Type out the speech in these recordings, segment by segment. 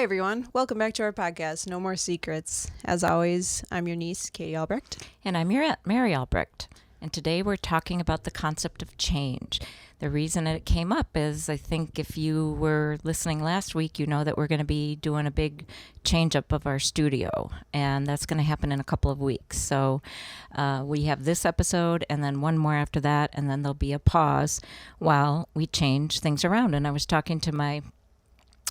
everyone. Welcome back to our podcast, No More Secrets. As always, I'm your niece, Katie Albrecht. And I'm your aunt, Mary Albrecht. And today we're talking about the concept of change. The reason it came up is, I think if you were listening last week, you know that we're going to be doing a big change up of our studio. And that's going to happen in a couple of weeks. So we have this episode and then one more after that. And then there'll be a pause while we change things around. And I was talking to my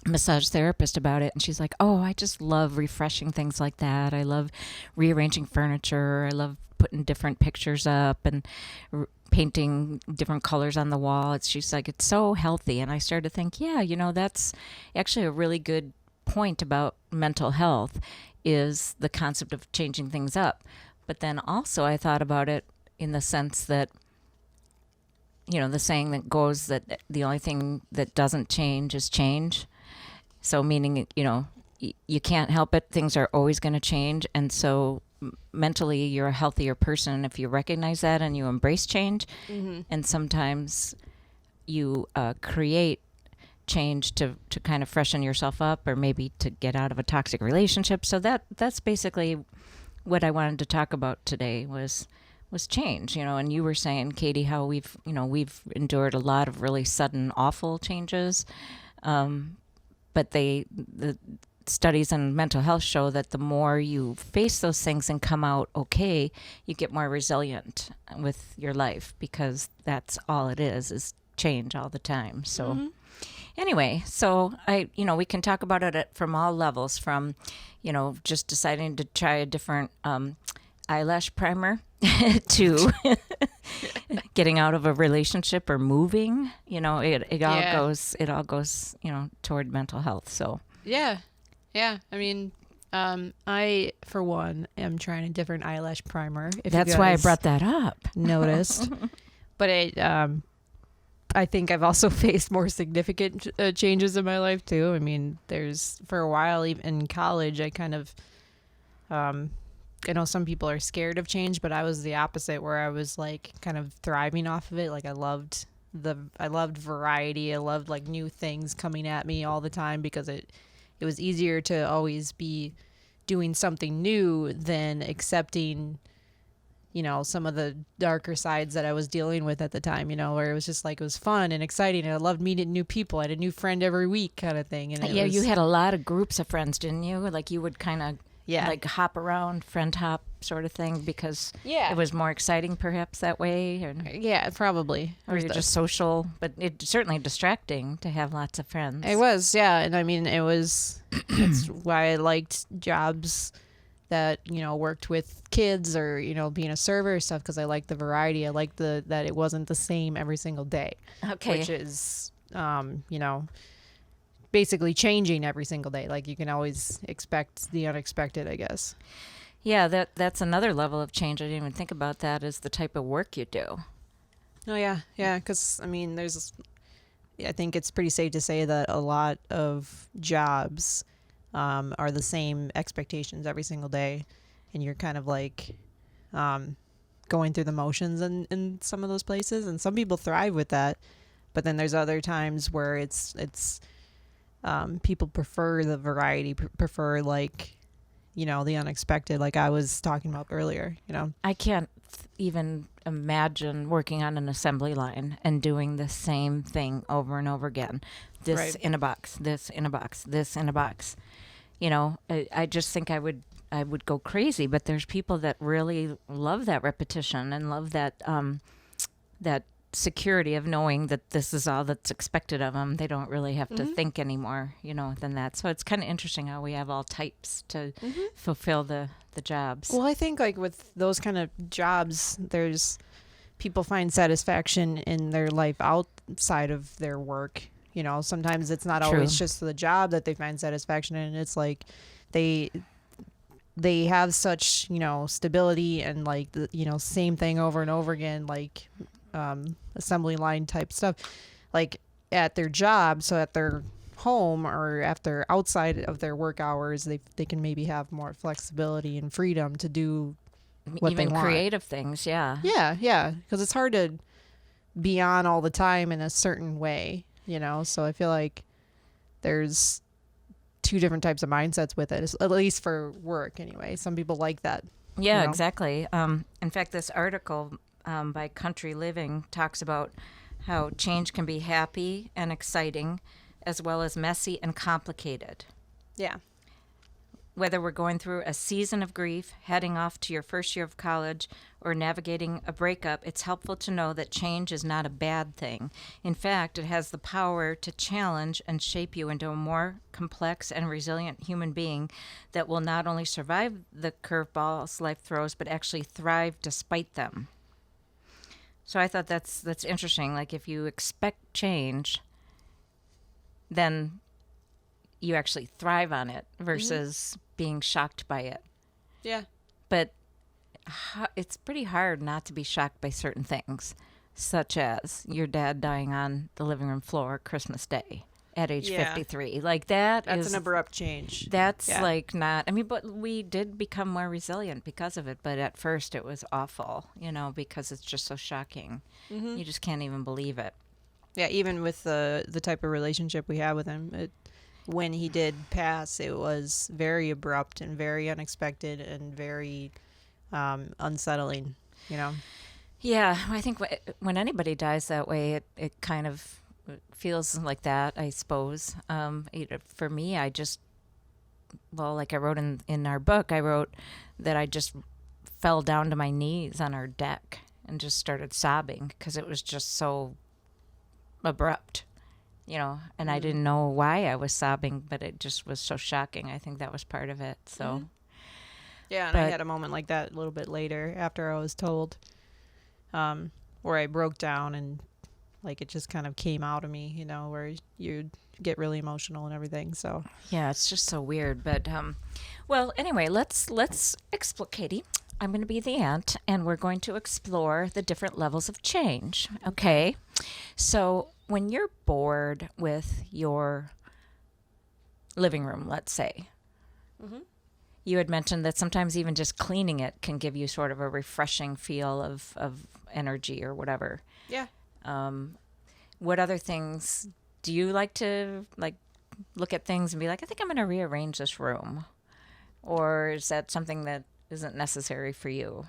massage therapist about it, and she's like, oh, I just love refreshing things like that. I love rearranging furniture. I love putting different pictures up and painting different colors on the wall. She's like, it's so healthy. And I started to think, yeah, that's actually a really good point about mental health, is the concept of changing things up. But then also I thought about it in the sense that, the saying that goes that the only thing that doesn't change is change. So meaning, you can't help it. Things are always going to change. And so mentally, you're a healthier person if you recognize that and you embrace change. Mm-hmm. And sometimes you create change to kind of freshen yourself up, or maybe to get out of a toxic relationship. So that's basically what I wanted to talk about today was change, and you were saying, Katie, how we've endured a lot of really sudden, awful changes. But the studies on mental health show that the more you face those things and come out okay, you get more resilient with your life, because that's all it is change all the time. So anyway, so we can talk about it from all levels, from, just deciding to try a different eyelash primer to getting out of a relationship or moving. It all goes toward mental health. So yeah. I mean, I for one am trying a different eyelash primer. That's why I brought that up. Noticed, but I think I've also faced more significant changes in my life too. I mean, for a while, even in college, I kind of I know some people are scared of change, but I was the opposite, where I was like kind of thriving off of it. Like I loved variety. I loved like new things coming at me all the time, because it was easier to always be doing something new than accepting, some of the darker sides that I was dealing with at the time, where it was just like, it was fun and exciting, and I loved meeting new people. I had a new friend every week kind of thing. And you had a lot of groups of friends, didn't you? Like you would kind of like hop around, friend hop sort of thing, because it was more exciting perhaps that way. Yeah, probably. Or you're just social, but it's certainly distracting to have lots of friends. It was, yeah. And I mean, that's why I liked jobs that, worked with kids, or, being a server or stuff, because I liked the variety. I liked that it wasn't the same every single day. Okay. Which is, basically changing every single day. Like you can always expect the unexpected, I guess. Yeah, that's another level of change. I didn't even think about that, is the type of work you do. Oh yeah, because I mean, I think it's pretty safe to say that a lot of jobs are the same expectations every single day, and you're kind of like going through the motions in some of those places, and some people thrive with that, but then there's other times where it's people prefer the variety, prefer like, the unexpected, like I was talking about earlier, I can't even imagine working on an assembly line and doing the same thing over and over again. This in a box, this in a box, this in a box. I just think I would go crazy, but there's people that really love that repetition and love that security of knowing that this is all that's expected of them. They don't really have to think anymore, than that. So it's kind of interesting how we have all types to fulfill the jobs. Well, I think like with those kind of jobs, there's people find satisfaction in their life outside of their work. Sometimes it's not always just the job that they find satisfaction in. It's like they have such, stability and like the, same thing over and over again, like assembly line type stuff, like at their job. So at their home or after outside of their work hours, they can maybe have more flexibility and freedom to do what even they want. Creative things. Yeah, because it's hard to be on all the time in a certain way, so I feel like there's two different types of mindsets with it, at least for work anyway. Some people like that. Yeah, you know? exactly. In fact, this article by Country Living talks about how change can be happy and exciting, as well as messy and complicated. Yeah. Whether we're going through a season of grief, heading off to your first year of college, or navigating a breakup, it's helpful to know that change is not a bad thing. In fact, it has the power to challenge and shape you into a more complex and resilient human being that will not only survive the curveballs life throws, but actually thrive despite them. So I thought that's interesting. Like, if you expect change, then you actually thrive on it versus being shocked by it. Yeah. But it's pretty hard not to be shocked by certain things, such as your dad dying on the living room floor Christmas Day at age 53. Like, that's an abrupt change. That's like not, I mean, but we did become more resilient because of it. But at first it was awful, because it's just so shocking. You just can't even believe it. Yeah, even with the type of relationship we had with him, when he did pass, it was very abrupt and very unexpected and very unsettling, Yeah, I think when anybody dies that way, it kind of feels like that, I suppose. For me, like I wrote in our book, I wrote that I just fell down to my knees on our deck and just started sobbing because it was just so abrupt. And I didn't know why I was sobbing, but it just was so shocking. I think that was part of it. So, yeah, and I had a moment like that a little bit later after I was told, where I broke down and like it just kind of came out of me, where you get really emotional and everything. So yeah, it's just so weird. But well, anyway, let's explore, Katie. I'm going to be the aunt, and we're going to explore the different levels of change. Okay, so when you're bored with your living room, let's say, you had mentioned that sometimes even just cleaning it can give you sort of a refreshing feel of energy or whatever. Yeah. What other things do you like to look at things and be like, I think I'm going to rearrange this room? Or is that something that isn't necessary for you?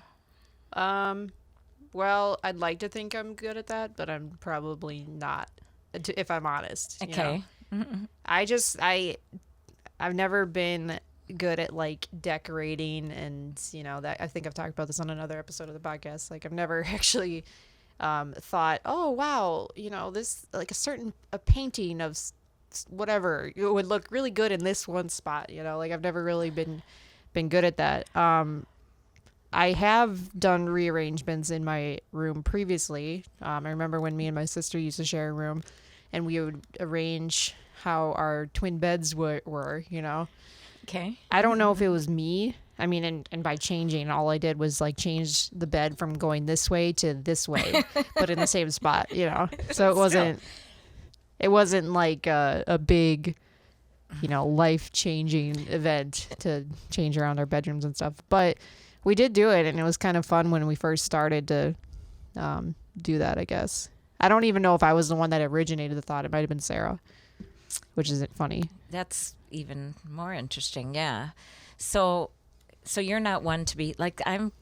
Well, I'd like to think I'm good at that, but I'm probably not, if I'm honest. Okay. I've never been good at like decorating and, that I think I've talked about this on another episode of the podcast. Like, I've never actually thought, oh, wow, this, like a painting of whatever, it would look really good in this one spot, like I've never really been good at that. I have done rearrangements in my room previously. I remember when me and my sister used to share a room, and we would arrange how our twin beds were. Okay. I don't know if it was me. I mean, and by changing, all I did was like change the bed from going this way to this way, but in the same spot, So it wasn't like a big, life-changing event to change around our bedrooms and stuff. But we did do it, and it was kind of fun when we first started to do that, I guess. I don't even know if I was the one that originated the thought. It might have been Sarah, which isn't funny. That's even more interesting, yeah. So you're not one to be, like, I'm,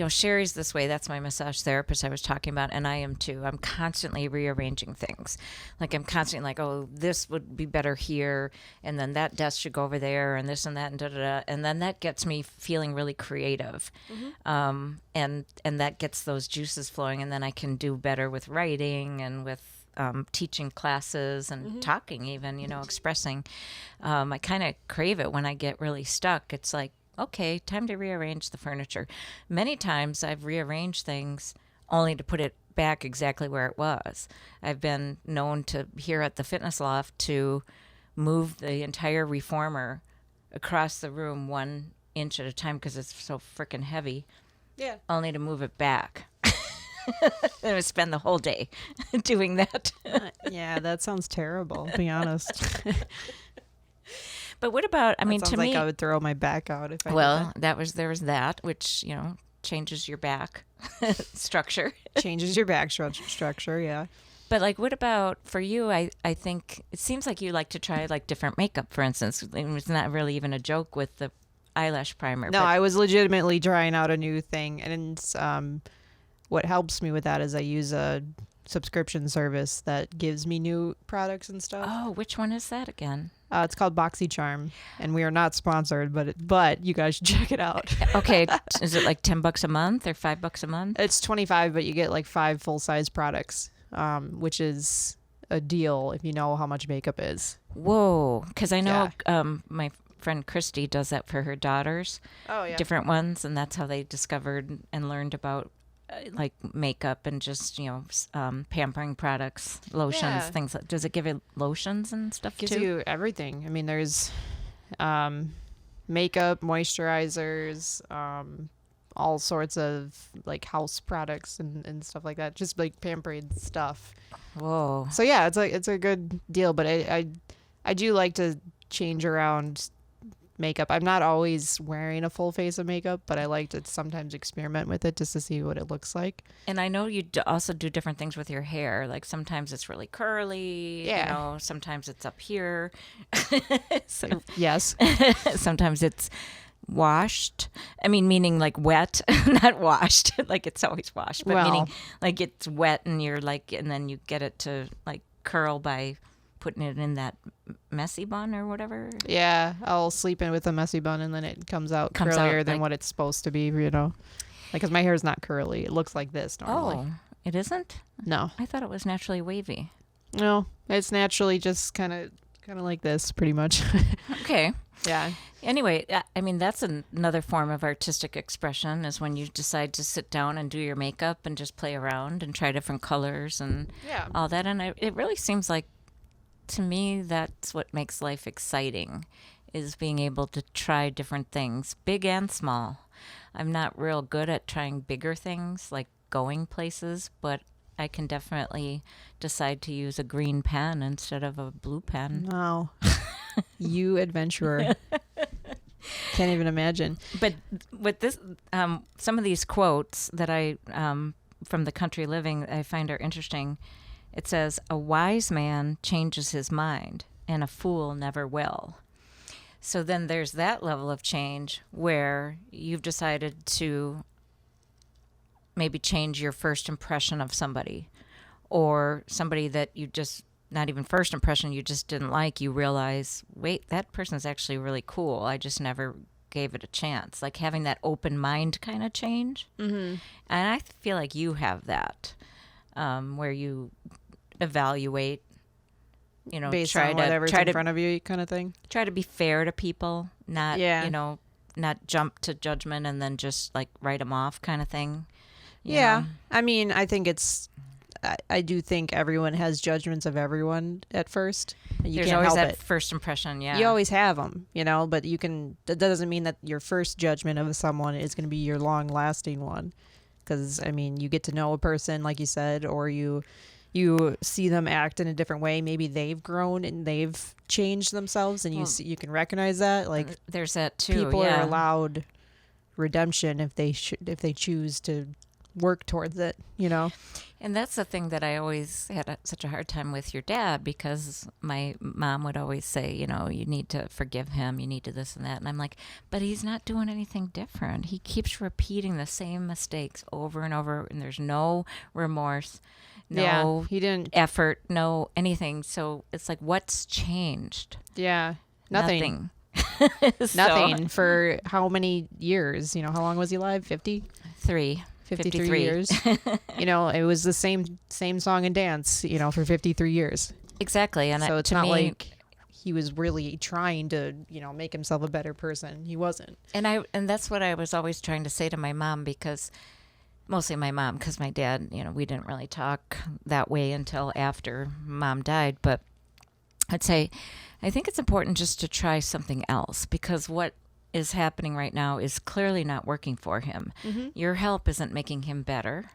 Sherry's this way. That's my massage therapist I was talking about, and I am too. I'm constantly rearranging things. Like, I'm constantly like, oh, this would be better here, and then that desk should go over there, and this and that, and da-da-da. And then that gets me feeling really creative. And that gets those juices flowing, and then I can do better with writing and with teaching classes and talking even, expressing. I kind of crave it when I get really stuck. It's like, okay, time to rearrange the furniture. Many times I've rearranged things only to put it back exactly where it was. I've been known to, here at the Fitness Loft, to move the entire reformer across the room 1 inch at a time because it's so freaking heavy. Yeah. Only to move it back. And I would spend the whole day doing that. Yeah, that sounds terrible, to be honest. But what about, I mean, to me, I would throw my back out if I did that. There was that, which, changes your back structure. Changes your back structure, yeah. But like, what about for you? I think it seems like you like to try like different makeup, for instance. It's not really even a joke with the eyelash primer. No, but I was legitimately trying out a new thing, and what helps me with that is I use a subscription service that gives me new products and stuff. Oh, which one is that again? It's called BoxyCharm, and we are not sponsored, but you guys should check it out. Okay, is it like $10 a month or $5 a month? It's 25, but you get like 5 full-size products, which is a deal if you know how much makeup is. Whoa, because I know my friend Christy does that for her daughters. Oh yeah. Different ones, and that's how they discovered and learned about like makeup and just pampering products, lotions, things. Does it give you lotions and stuff Gives too? you everything. I mean, there's makeup, moisturizers, all sorts of like house products and stuff like that. Just like pampering stuff. Whoa. So yeah, it's a good deal. But I do like to change around makeup. I'm not always wearing a full face of makeup, but I like to sometimes experiment with it just to see what it looks like. And I know you also do different things with your hair. Like sometimes it's really curly. Yeah. You know, sometimes it's up here. So, Yes. sometimes it's washed. I mean, meaning like wet, not washed. Like it's always washed, but Well. meaning like it's wet and you're like, and then you get it to like curl by putting it in that messy bun or whatever. Yeah, I'll sleep in with a messy bun and then it comes out Comes curlier out than like- what it's supposed to be, you know. Like, cause my hair is not curly. It looks like this normally. Oh, it isn't? No, I thought it was naturally wavy. no, it's naturally just kind of like this, pretty much. Okay. Yeah. Anyway, I mean, that's another form of artistic expression is when you decide to sit down and do your makeup and just play around and try different colors and Yeah. all that. And it really seems like, to me, that's what makes life exciting, is being able to try different things, big and small. I'm not real good at trying bigger things like going places, but I can definitely decide to use a green pen instead of a blue pen. No. You adventurer. Can't even imagine. But with this, some of these quotes that I from the Country Living I find are interesting. It says, "A wise man changes his mind, and a fool never will." So then there's that level of change where you've decided to maybe change your first impression of somebody, or somebody that you just, not even first impression, you just didn't like. You realize, wait, that person's actually really cool. I just never gave it a chance. Like having that open mind kind of change. Mm-hmm. And I feel like you have that, where you evaluate, you know, Based on whatever's in front of you, kind of thing. try to be fair to people, not, Yeah. you know, not jump to judgment and then just like write them off kind of thing. you Yeah. know? I mean, I think I do think everyone has judgments of everyone at first. You There's can't always help that it. first impression, yeah. You always have them, you know, but that doesn't mean that your first judgment of someone is going to be your long lasting one. Because, I mean, you get to know a person, like you said, or you see them act in a different way. Maybe they've grown and they've changed themselves, and you can recognize that. Like, There's that too. people yeah. are allowed redemption if they choose to work towards it, you know. And that's the thing that I always had such a hard time with your dad, because my mom would always say, you know, you need to forgive him, you need to this and that. And I'm like, but he's not doing anything different. He keeps repeating the same mistakes over and over, and there's no remorse, no He didn't. effort, no anything. So it's like, what's changed? Yeah, nothing. So, Nothing for how many years? You know, how long was he alive? 50? 53 53 years. You know, it was the same song and dance, you know, for 53 years. Exactly. And So it's to not me, like he was really trying to, you know, make himself a better person. He wasn't. And that's what I was always trying to say to my mom, because mostly my mom, because my dad, you know, we didn't really talk that way until after Mom died. But I'd say, I think it's important just to try something else, because what is happening right now is clearly not working for him. Mm-hmm. Your help isn't making him better.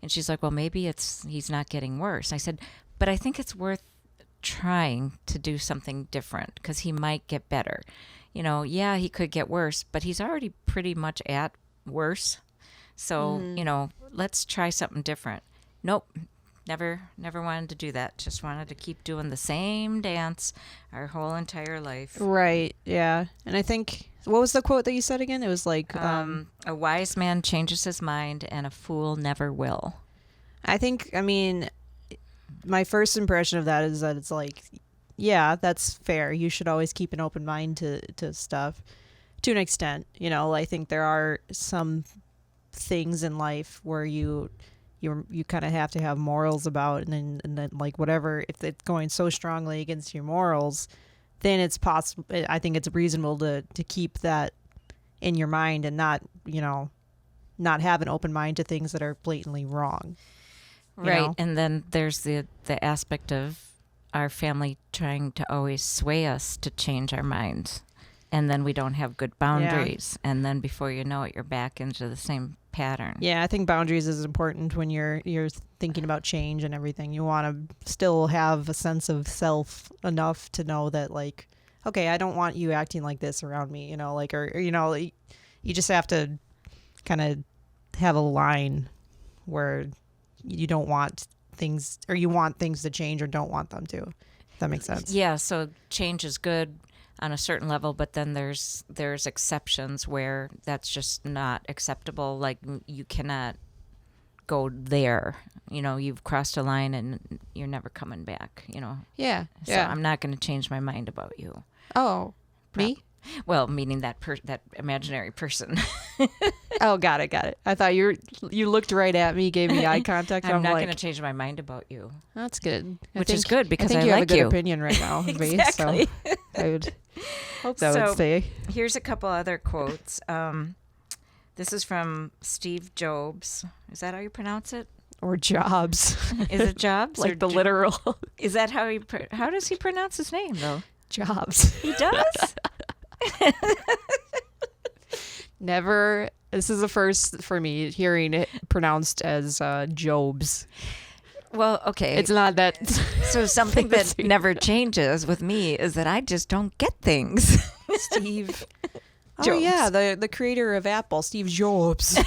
And she's like, well, maybe he's not getting worse. I said, but I think it's worth trying to do something different, because he might get better. You know, yeah, he could get worse, but he's already pretty much at worse. So, you know, let's try something different. Nope. never wanted to do that. Just wanted to keep doing the same dance our whole entire life. Right. Yeah. And I think, what was the quote that you said again? It was like, A wise man changes his mind and a fool never will. I mean, my first impression of that is that it's like, yeah, that's fair. You should always keep an open mind to stuff to an extent. I think there are some things in life where you kind of have to have morals about, and then like whatever, if it's going so strongly against your morals, then it's possible. I think it's reasonable to keep that in your mind and not have an open mind to things that are blatantly wrong. Right. And then there's the aspect of our family trying to always sway us to change our minds. And then we don't have good boundaries. Yeah. And then before you know it, you're back into the same pattern. Yeah, I think boundaries is important when you're thinking about change and everything. You want to still have a sense of self enough to know that, like, okay, I don't want you acting like this around me, you just have to kind of have a line where you don't want things, or you want things to change or don't want them to. If that makes sense. Yeah, so change is good on a certain level, but then there's exceptions where that's just not acceptable. Like, you cannot go there. You've crossed a line and you're never coming back, Yeah. So I'm not going to change my mind about you. Oh, me? Well, meaning that imaginary person. Oh, got it. I thought you looked right at me, gave me eye contact. I'm not going to change my mind about you. That's good. Which is good because I like you. you have a good opinion right now of exactly. Me, so I would hope that would stay. Here's a couple other quotes. This is from Steve Jobs. Is that how you pronounce it? Or Jobs. Is it Jobs? Like the literal. Is that how how does he pronounce his name, though? Jobs. He does? Never. This is the first for me hearing it pronounced as Jobs. Well, okay. It's not that. So something that never changes with me is that I just don't get things. Steve Jobs. Oh, yeah. The creator of Apple, Steve Jobs.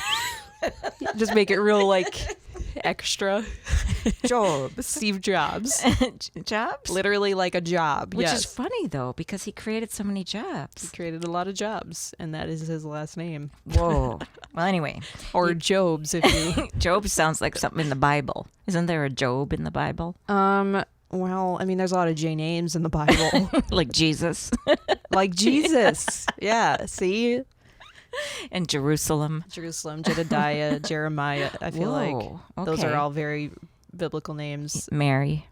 Just make it real, like, extra. Jobs. Steve Jobs. Jobs? Literally like a job. Which yes. is funny, though, because he created so many jobs. He created a lot of jobs, and that is his last name. Whoa. Well, anyway. Or Jobs, if you... Job sounds like something in the Bible. Isn't there a Job in the Bible? Well, I mean, there's a lot of J names in the Bible. Like Jesus. Like Jesus. Yeah, see? And Jerusalem, Jedediah, Jeremiah. I feel like those are all very biblical names. Mary.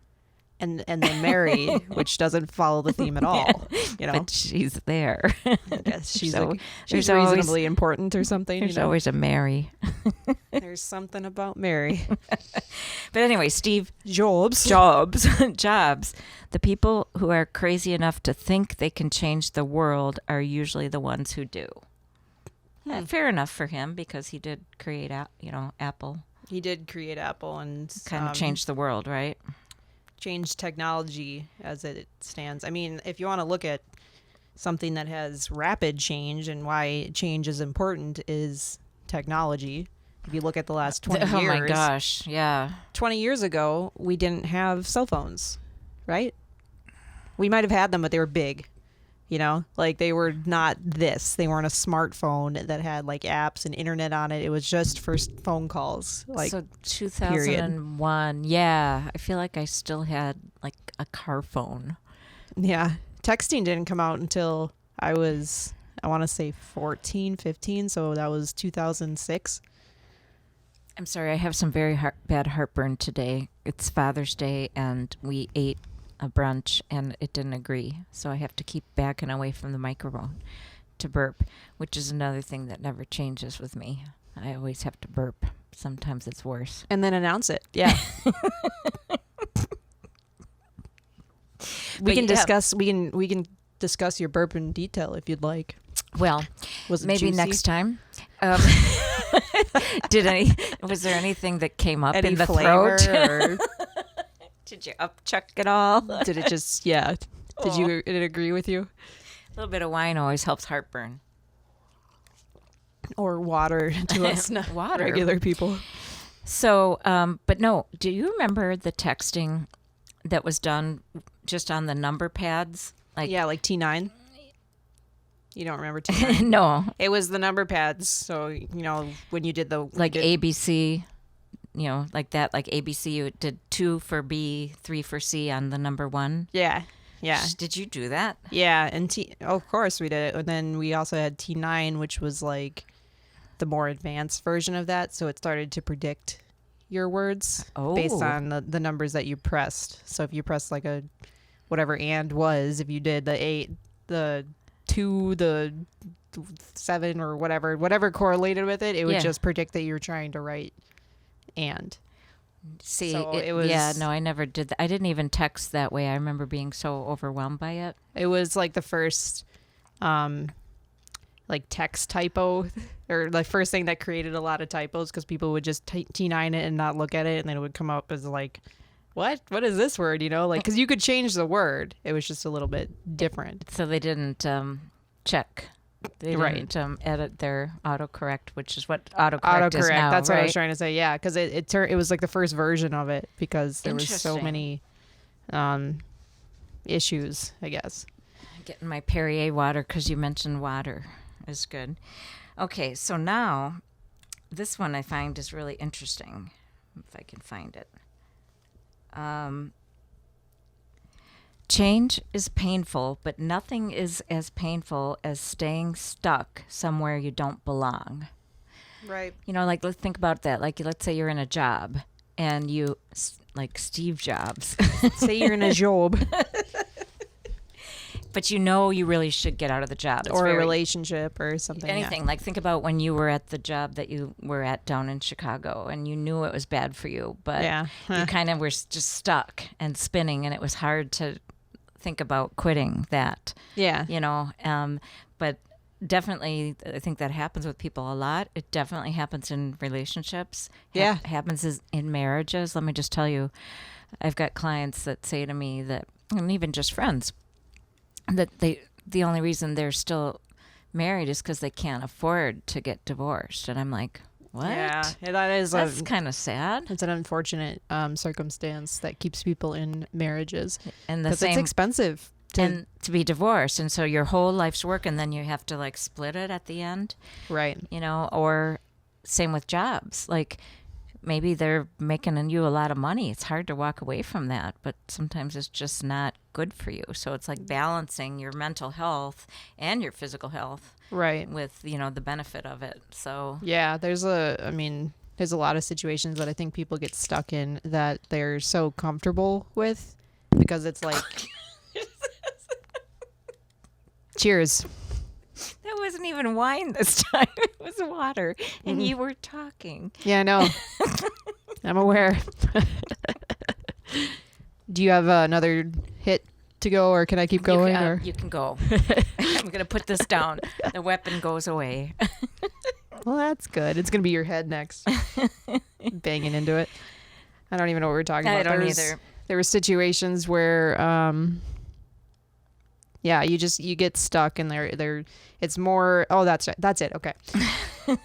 And then Mary, which doesn't follow the theme at all. But she's there. I guess she's reasonably important or something. There's always a Mary. There's something about Mary. But anyway, Steve Jobs. The people who are crazy enough to think they can change the world are usually the ones who do. Fair enough for him, because he did create, Apple. He did create Apple and kind of changed the world, right? Changed technology as it stands. I mean, if you want to look at something that has rapid change and why change is important, is technology. If you look at the last 20 years. Oh my gosh, yeah. 20 years ago, we didn't have cell phones, right? We might have had them, but they were big. Like, they were not this. They weren't a smartphone that had like apps and internet on it. It was just for phone calls. Like, so 2001. Period. Yeah. I feel like I still had like a car phone. Yeah. Texting didn't come out until I was, I want to say 14, 15. So that was 2006. I'm sorry. I have some very bad heartburn today. It's Father's Day and we ate a brunch and it didn't agree, so I have to keep backing away from the microphone to burp, which is another thing that never changes with me. I always have to burp. Sometimes it's worse. And then announce it. Yeah. we can discuss your burp in detail if you'd like. Well, maybe juicy? Next time. Was there anything that came up in the throat? Or... Did you upchuck it all? Did it just, yeah. Did it agree with you? A little bit of wine always helps heartburn. Or water to us water. Regular people. So, but no, do you remember the texting that was done just on the number pads? Yeah, like T9. You don't remember T9? No, It was the number pads. So, when you did like ABC, like that, like ABC, you did 2 for B, 3 for C on the number 1. Yeah. Yeah. Did you do that? Yeah. And of course we did it. And then we also had T9, which was like the more advanced version of that. So it started to predict your words based on the numbers that you pressed. So if you pressed like a whatever and was, if you did the 8, the 2, the 7 or whatever correlated with it, it would just predict that you were trying to write and. See, So it was, yeah, no, I never did that. I didn't even text that way. I remember being so overwhelmed by it. It was like the first like text typo, or the first thing that created a lot of typos, because people would just T9 it and not look at it, and then it would come up as like, what is this word, like, because you could change the word, it was just a little bit different. So they didn't check, they didn't edit their autocorrect, which is what autocorrect is now. That's right? what I was trying to say. Yeah, because it was like the first version of it, because there was so many issues, I guess. Getting my Perrier water because you mentioned water is good. Okay, so now this one I find is really interesting, if I can find it. Change is painful, but nothing is as painful as staying stuck somewhere you don't belong. Right. Like, let's think about that. Like, let's say you're in a job and you, like Steve Jobs. Say you're in a job. But you really should get out of the job. Or a relationship or something. Anything. Like, think about when you were at the job that you were at down in Chicago and you knew it was bad for you, but you kind of were just stuck and spinning, and it was hard to think about quitting that. Yeah. But definitely, I think that happens with people a lot. It definitely happens in relationships. Yeah. Happens in marriages. Let me just tell you, I've got clients that say to me that, and even just friends, that the only reason they're still married is because they can't afford to get divorced. And I'm like, what? Yeah, that's kind of sad. It's an unfortunate circumstance that keeps people in marriages, and it's expensive to be divorced, and so your whole life's work, and then you have to like split it at the end, right? Or same with jobs, like. Maybe they're making you a lot of money. It's hard to walk away from that, but sometimes it's just not good for you. So it's like balancing your mental health and your physical health, right? With the benefit of it. So yeah, there's a lot of situations that I think people get stuck in that they're so comfortable with, because it's like, cheers. That wasn't even wine this time. It was water, and you were talking. Yeah, I know. I'm aware. Do you have another hit to go, or can I keep going? You can go. I'm going to put this down. The weapon goes away. Well, that's good. It's going to be your head next. Banging into it. I don't even know what we're talking about. I don't either. There were situations where... yeah, you get stuck, and it's more. Oh, that's it. Okay,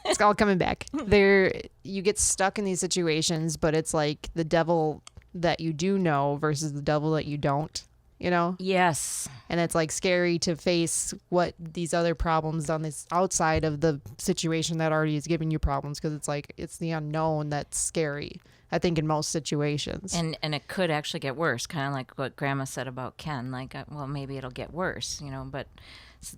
it's all coming back. You get stuck in these situations, but it's like the devil that you do know versus the devil that you don't. Yes. And it's like scary to face what these other problems on this outside of the situation that already is giving you problems, because it's like it's the unknown that's scary, I think, in most situations. And it could actually get worse, kind of like what Grandma said about Ken. Like, well, maybe it'll get worse, but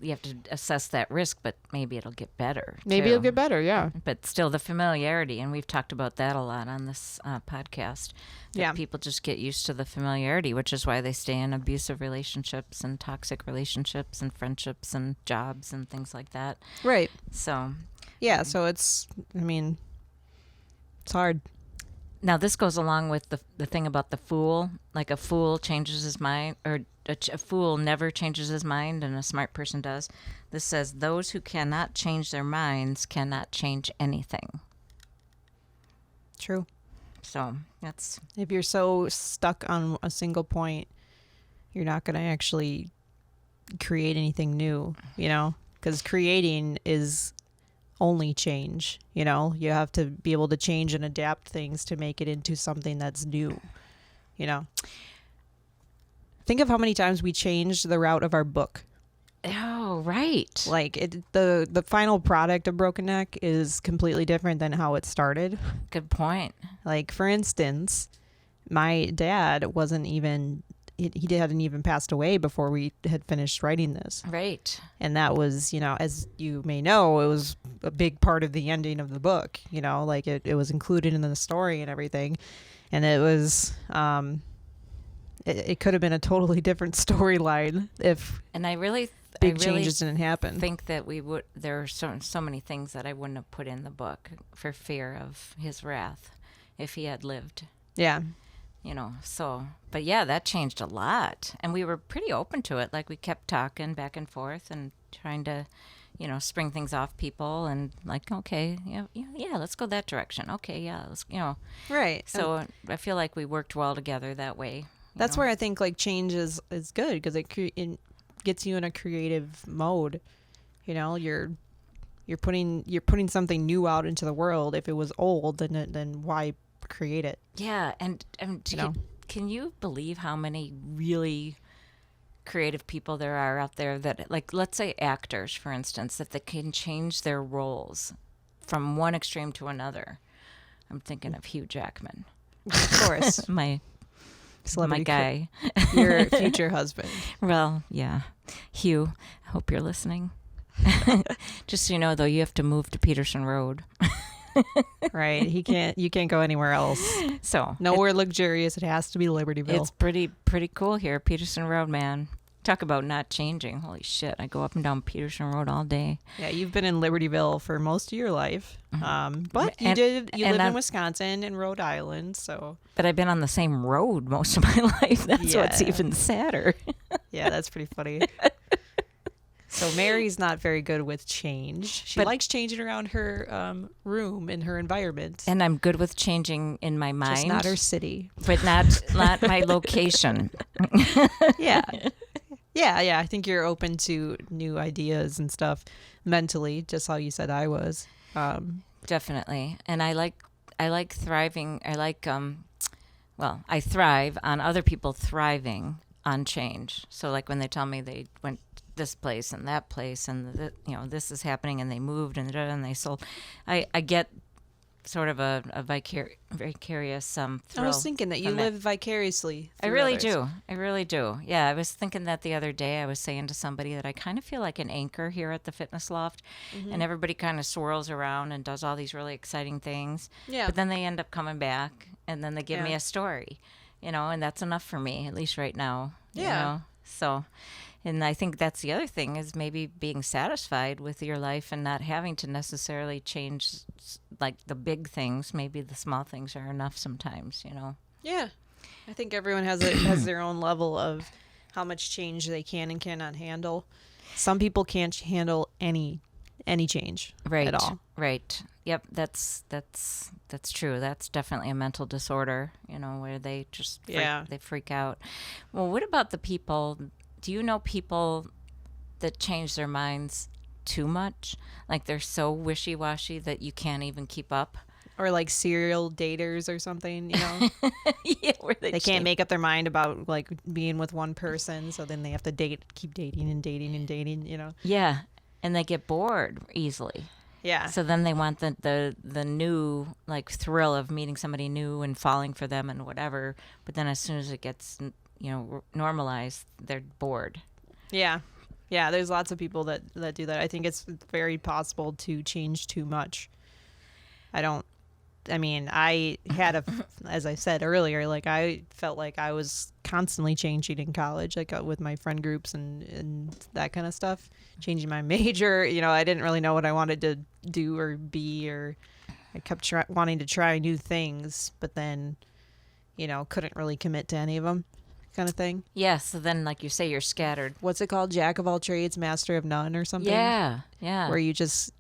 you have to assess that risk, but maybe it'll get better. Maybe it'll get better, yeah. But still, the familiarity, and we've talked about that a lot on this podcast. Yeah. People just get used to the familiarity, which is why they stay in abusive relationships and toxic relationships and friendships and jobs and things like that. Right. So. Yeah, so it's hard. Now, this goes along with the thing about the fool. Like, a fool changes his mind, or a fool never changes his mind, and a smart person does. This says, those who cannot change their minds cannot change anything. True. So, that's... If you're so stuck on a single point, you're not going to actually create anything new, Because creating is only change. You know, you have to be able to change and adapt things to make it into something that's new. You know, think of how many times we changed the route of our book. Oh, right. Like the final product of Broken Neck is completely different than how it started. Good point. Like, for instance, my dad wasn't even, he hadn't even passed away before we had finished writing this. Right. And that was, you know, as you may know, it was a big part of the ending of the book, you know, like it was included in the story and everything. And it was, it could have been a totally different storyline if And I really changes didn't happen. Think that there are so many things that I wouldn't have put in the book for fear of his wrath if he had lived. Yeah. You know, so, but yeah, that changed a lot. And we were pretty open to it. Like, we kept talking back and forth and trying to, you know, spring things off people and like, okay, yeah, let's go that direction. Okay, yeah, let's, you know. Right. So I feel like we worked well together that way. That's where I think like change is good, because it gets you in a creative mode. You know, you're putting something new out into the world. If it was old, then why create it? Yeah, and can you believe how many really creative people there are out there that, like, let's say actors, for instance, that they can change their roles from one extreme to another. I'm thinking of Hugh Jackman. Of course. my Celebrity guy. Your future husband. Well, yeah. Hugh, I hope you're listening. Just so you know, though, you have to move to Peterson Road. Right. You can't go anywhere else. So nowhere luxurious. It has to be Libertyville. It's pretty cool here. Peterson Road, man. Talk about not changing. Holy shit. I go up and down Peterson Road all day. Yeah, you've been in Libertyville for most of your life. But you lived in Wisconsin and Rhode Island, so. But I've been on the same road most of my life. That's what's even sadder. Yeah, that's pretty funny. So Mary's not very good with change. She likes changing around her room and her environment. And I'm good with changing in my mind. Just not her city. But not my location. Yeah. Yeah. I think you're open to new ideas and stuff mentally, just how you said I was. Definitely. And I like thriving. I thrive on other people thriving on change. So like when they tell me they went this place and that place and this is happening and they moved and they sold, I get sort of a vicarious thrill. I was thinking that you live vicariously. I really do. Yeah, I was thinking that the other day. I was saying to somebody that I kind of feel like an anchor here at the Fitness Loft, and everybody kind of swirls around and does all these really exciting things. Yeah. But then they end up coming back, and then they give me a story, and that's enough for me, at least right now. Yeah. You know? So. And I think that's the other thing, is maybe being satisfied with your life and not having to necessarily change like the big things. Maybe the small things are enough sometimes, Yeah. I think everyone has their own level of how much change they can and cannot handle. Some people can't handle any change at all. Right. Yep, that's true. That's definitely a mental disorder, where they just they freak out. Well, what about the people? Do you know people that change their minds too much? Like they're so wishy-washy that you can't even keep up? Or like serial daters or something, Yeah, where they can't make up their mind about like being with one person, so then they have to keep dating and dating and dating, Yeah, and they get bored easily. Yeah. So then they want the new like thrill of meeting somebody new and falling for them and whatever. But then as soon as it gets normalized, they're bored. Yeah. There's lots of people that do that. I think it's very possible to change too much. I had as I said earlier, like I felt like I was constantly changing in college, like with my friend groups and that kind of stuff, changing my major. I didn't really know what I wanted to do or be, or I kept wanting to try new things, but then, couldn't really commit to any of them. Kind of thing. Yeah, so then like you say, you're scattered. What's it called? Jack of all trades, master of none, or something? Yeah. Where you just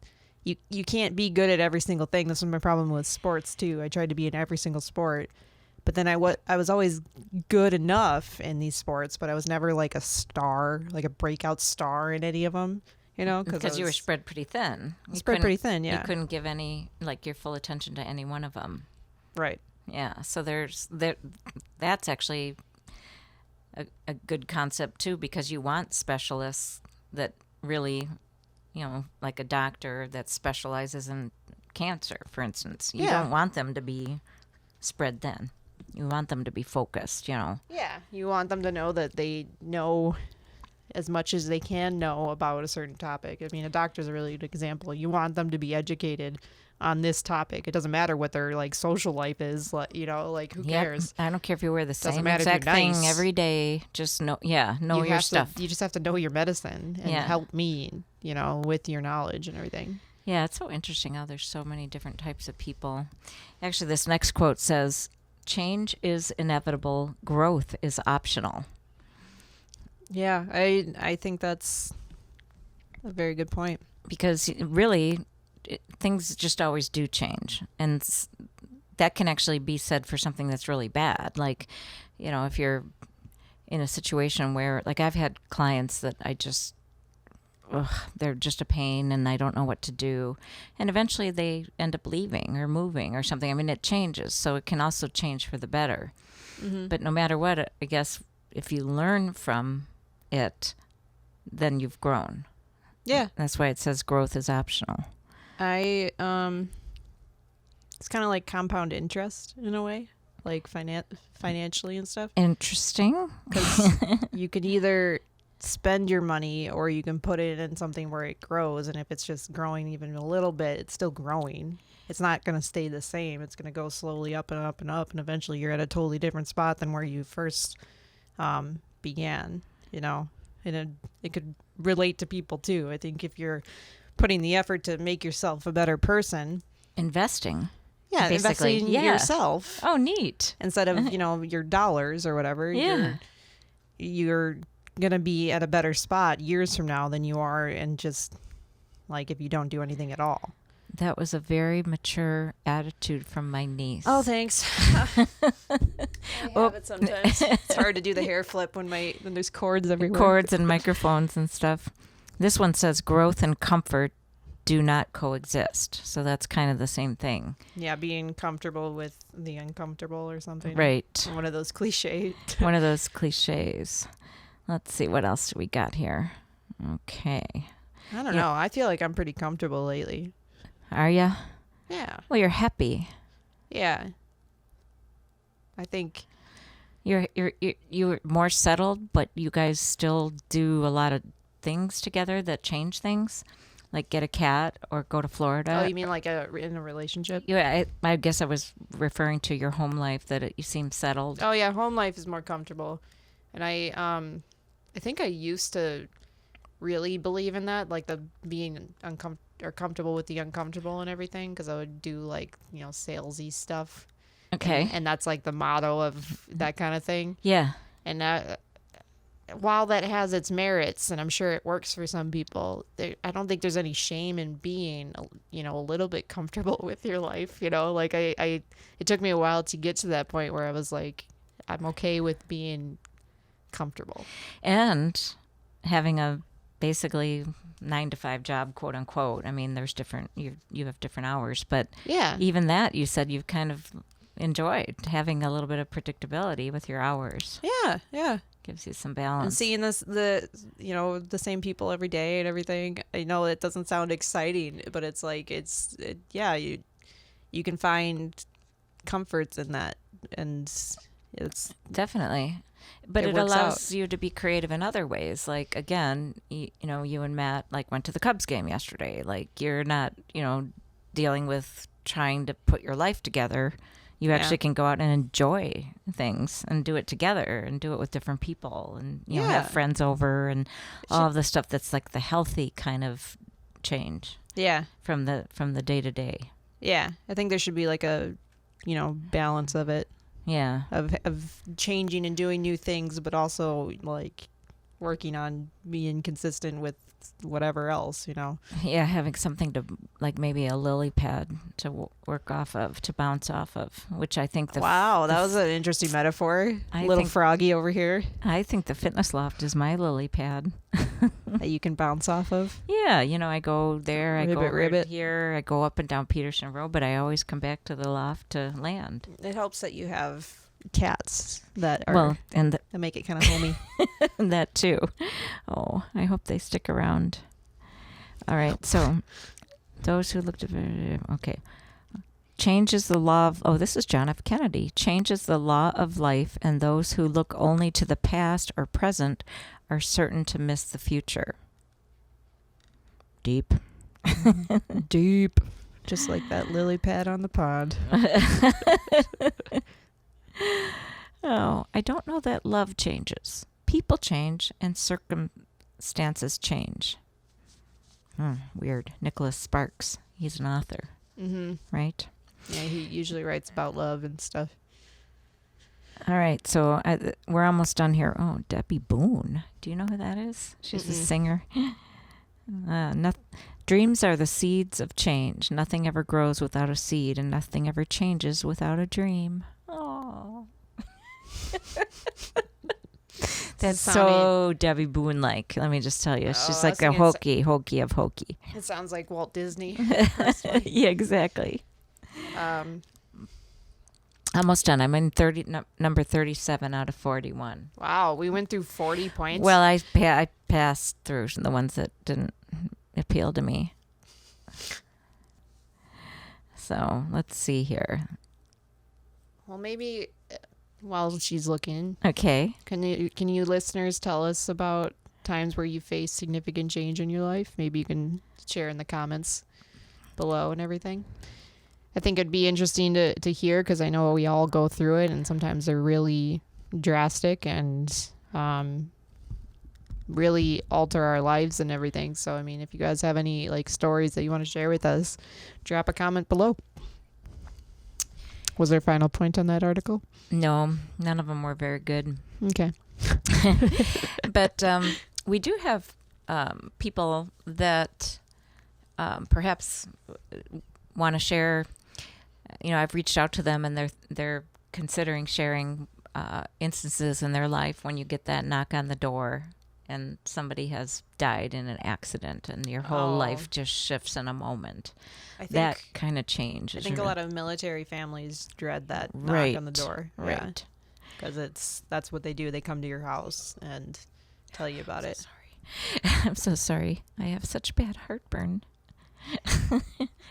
you can't be good at every single thing. This was my problem with sports too. I tried to be in every single sport, but then I was always good enough in these sports, but I was never like a star, like a breakout star in any of them. you know, because you were spread pretty thin. Spread pretty thin, yeah. You couldn't give any, like, your full attention to any one of them. Right. Yeah, so that's actually a good concept, too, because you want specialists that really, you know, like a doctor that specializes in cancer, for instance. You don't want them to be spread thin. You want them to be focused, you know. Yeah, you want them to know that they know as much as they can know about a certain topic. I mean, a doctor's a really good example. You want them to be educated on this topic. It doesn't matter what their like social life is, like, you know, like who cares? I don't care if you wear the same matter exact if you're thing nice. every day. Just know your stuff. You just have to know your medicine and help me, you know, with your knowledge and everything. Yeah, it's so interesting how there's so many different types of people. Actually, this next quote says, "Change is inevitable. Growth is optional." Yeah, I think that's a very good point. Because really, things just always do change. And that can actually be said for something that's really bad. Like, you know, if you're in a situation where, like, I've had clients that they're just a pain and I don't know what to do. And eventually they end up leaving or moving or something. I mean, it changes. So it can also change for the better. Mm-hmm. But no matter what, I guess if you learn from it, then you've grown. Yeah. That's why it says growth is optional. It's kind of like compound interest in a way, like financially and stuff. Interesting. Because you could either spend your money or you can put it in something where it grows, and if it's just growing even a little bit, it's still growing. It's not going to stay the same. It's going to go slowly up and up and up, and eventually you're at a totally different spot than where you first began, you know. And it could relate to people too. I think if you're putting the effort to make yourself a better person, investing investing in yourself. Oh, neat. Instead of, you know, your dollars or whatever, you're gonna be at a better spot years from now than you are, and just like if you don't do anything at all. That was a very mature attitude from my niece. Oh, thanks. I have it sometimes. It's hard to do the hair flip when there's cords everywhere. Cords and microphones and stuff. This one says growth and comfort do not coexist. So that's kind of the same thing. Yeah, being comfortable with the uncomfortable or something. Right. One of those cliches. One of those cliches. Let's see, what else do we got here? Okay. I don't know. I feel like I'm pretty comfortable lately. Are you? Yeah. Well, you're happy. Yeah. I think you're more settled, but you guys still do a lot of things together that change things, like get a cat or go to Florida. Oh, you mean like in a relationship? Yeah, I guess I was referring to your home life, that you seem settled. Oh yeah, home life is more comfortable, and I think I used to really believe in that, like the being comfortable with the uncomfortable and everything, because I would do like, you know, salesy stuff. Okay. And that's like the motto of that kind of thing. Yeah. And while that has its merits, and I'm sure it works for some people, I don't think there's any shame in being, you know, a little bit comfortable with your life. You know, like it took me a while to get to that point where I was like, I'm okay with being comfortable. And having a basically 9-to-5 job, quote unquote. I mean, there's different, you have different hours, but yeah, even that, you said you've kind of enjoyed having a little bit of predictability with your hours. Yeah. Gives you some balance. And seeing the same people every day and everything. I know it doesn't sound exciting, but it's like you can find comforts in that, and it's definitely. But it allows you to be creative in other ways. Like, again, you know, you and Matt went to the Cubs game yesterday. Like, you're not, you know, dealing with trying to put your life together. You actually can go out and enjoy things and do it together and do it with different people, and, you know, have friends over and all of the stuff that's like the healthy kind of change. Yeah. From the day to day. Yeah. I think there should be like a, you know, balance of it. Yeah. Of changing and doing new things, but also like working on being consistent with whatever else, you know. Yeah, having something to, like, maybe a lily pad to work off of, to bounce off of, which I think wow, that was an interesting metaphor. Little froggy over here. I think the Fitness Loft is my lily pad. that you can bounce off of. Yeah, I go there, I go Ribbit. here, I go up and down Peterson Road, but I always come back to the loft to land. It helps that you have cats that are Well, and that make it kind of homey. that too. Oh, I hope they stick around. All right, so those who looked at okay. Changes the law of, this is John F. Kennedy. Changes the law of life, and those who look only to the past or present are certain to miss the future. Deep. Deep. Just like that lily pad on the pond. Oh, I don't know that love changes. People change and circumstances change. Weird. Nicholas Sparks. He's an author, right? Yeah, he usually writes about love and stuff. All right, so we're almost done here. Oh, Debbie Boone. Do you know who that is? She's a singer. Dreams are the seeds of change. Nothing ever grows without a seed, and nothing ever changes without a dream. Oh. That's so Debbie Boone-like. Let me just tell you. She's like a hokey of hokey. It sounds like Walt Disney. Yeah, exactly. Almost done. I'm in number 37 out of 41. Wow, we went through 40 points. Well, I passed through the ones that didn't appeal to me. So let's see here. Well, maybe while she's looking, okay, can you listeners tell us about times where you faced significant change in your life? Maybe you can share in the comments below and everything. I think it'd be interesting to hear, because I know we all go through it, and sometimes they're really drastic and really alter our lives and everything. So, I mean, if you guys have any stories that you want to share with us, drop a comment below. Was there a final point on that article? No, none of them were very good. Okay. But we do have people that perhaps want to share. I've reached out to them, and they're considering sharing instances in their life when you get that knock on the door and somebody has died in an accident and your whole life just shifts in a moment. I think that kind of change. I think a lot of military families dread that knock on the door. Right. Because that's what they do. They come to your house and tell you about it. Sorry. I'm so sorry. I have such bad heartburn.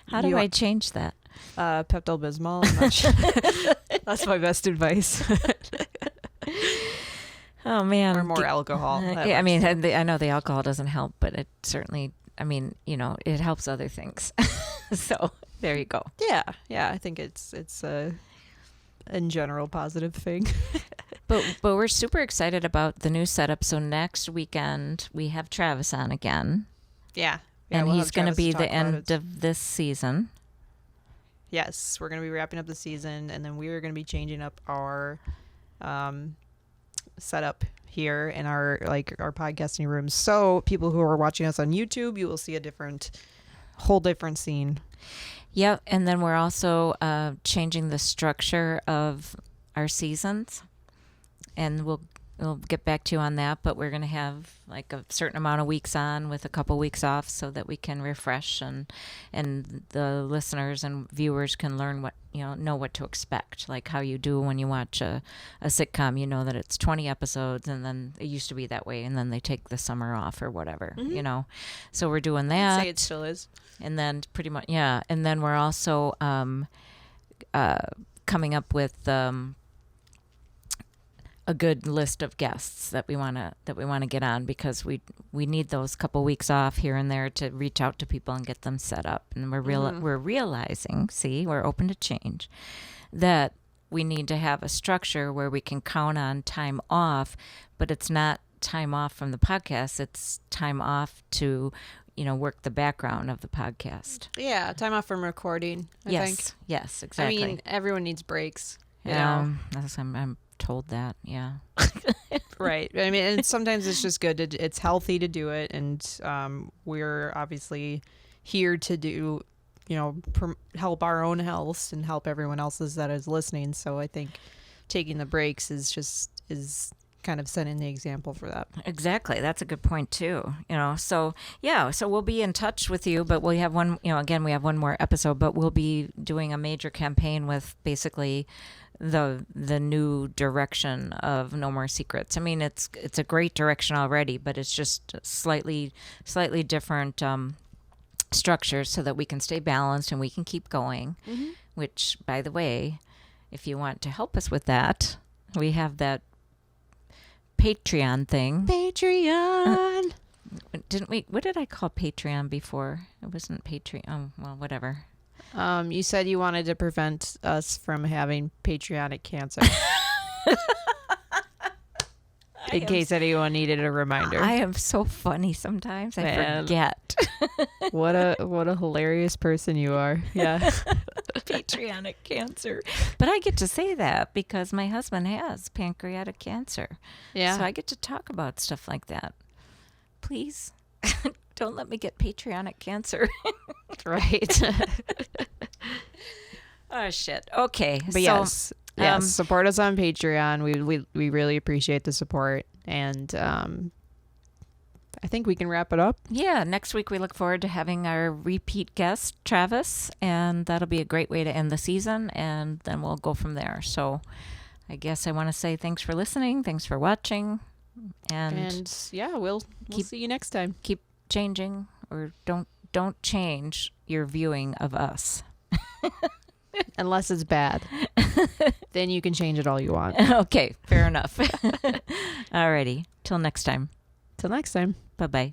How do I change that? Pepto-Bismol. I'm not sure. That's my best advice. Oh, man. Or more alcohol. Yeah, I mean, I know the alcohol doesn't help, but it certainly, it helps other things. So there you go. Yeah. I think it's a in general positive thing. But we're super excited about the new setup. So next weekend we have Travis on again. Yeah. And he's going to be the end of this season. Yes, we're going to be wrapping up the season, and then we are going to be changing up our setup here in our podcasting rooms. So people who are watching us on YouTube, you will see a whole different scene. Yeah, and then we're also changing the structure of our seasons, and we'll get back to you on that, but we're going to have a certain amount of weeks on with a couple weeks off so that we can refresh and the listeners and viewers can learn what, know what to expect, like how you do when you watch a sitcom. You know that it's 20 episodes, and then it used to be that way, and then they take the summer off or whatever, So we're doing that. I'd say it still is. And then pretty much, yeah. And then we're also coming up with a good list of guests that we want to get on, because we need those couple weeks off here and there to reach out to people and get them set up. And we're realizing, we're open to change, that we need to have a structure where we can count on time off, but it's not time off from the podcast. It's time off to work the background of the podcast. Yeah, time off from recording. I think. Yes, exactly. I mean, everyone needs breaks. I'm told that. Yeah. Right. I mean, and sometimes it's just good. It's healthy to do it, and we're obviously here to do, help our own health and help everyone else's that is listening. So I think taking the breaks is kind of setting the example for that. Exactly. That's a good point too. So yeah, so we'll be in touch with you, but we have one, again, we have one more episode, but we'll be doing a major campaign with basically the new direction of No More Secrets. I mean, it's a great direction already, but it's just slightly different structures so that we can stay balanced and we can keep going, which, by the way, if you want to help us with that, we have that Patreon thing. Patreon. Didn't we? What did I call Patreon before? It wasn't Patreon. Oh, well, whatever. You said you wanted to prevent us from having patriotic cancer. In case anyone needed a reminder. I am so funny sometimes. I forget. What a hilarious person you are. Yeah. Patriotic cancer. But I get to say that because my husband has pancreatic cancer. Yeah. So I get to talk about stuff like that. Please don't let me get patriotic cancer. Right. Oh, shit. Okay. But yes, support us on Patreon. We really appreciate the support. And I think we can wrap it up. Yeah, next week we look forward to having our repeat guest, Travis, and that'll be a great way to end the season, and then we'll go from there. So I guess I want to say thanks for listening, thanks for watching, and yeah, we'll see you next time. Keep changing, or don't change your viewing of us. Unless it's bad. Then you can change it all you want. Okay, fair enough. Alrighty, till next time. Till next time. Bye-bye.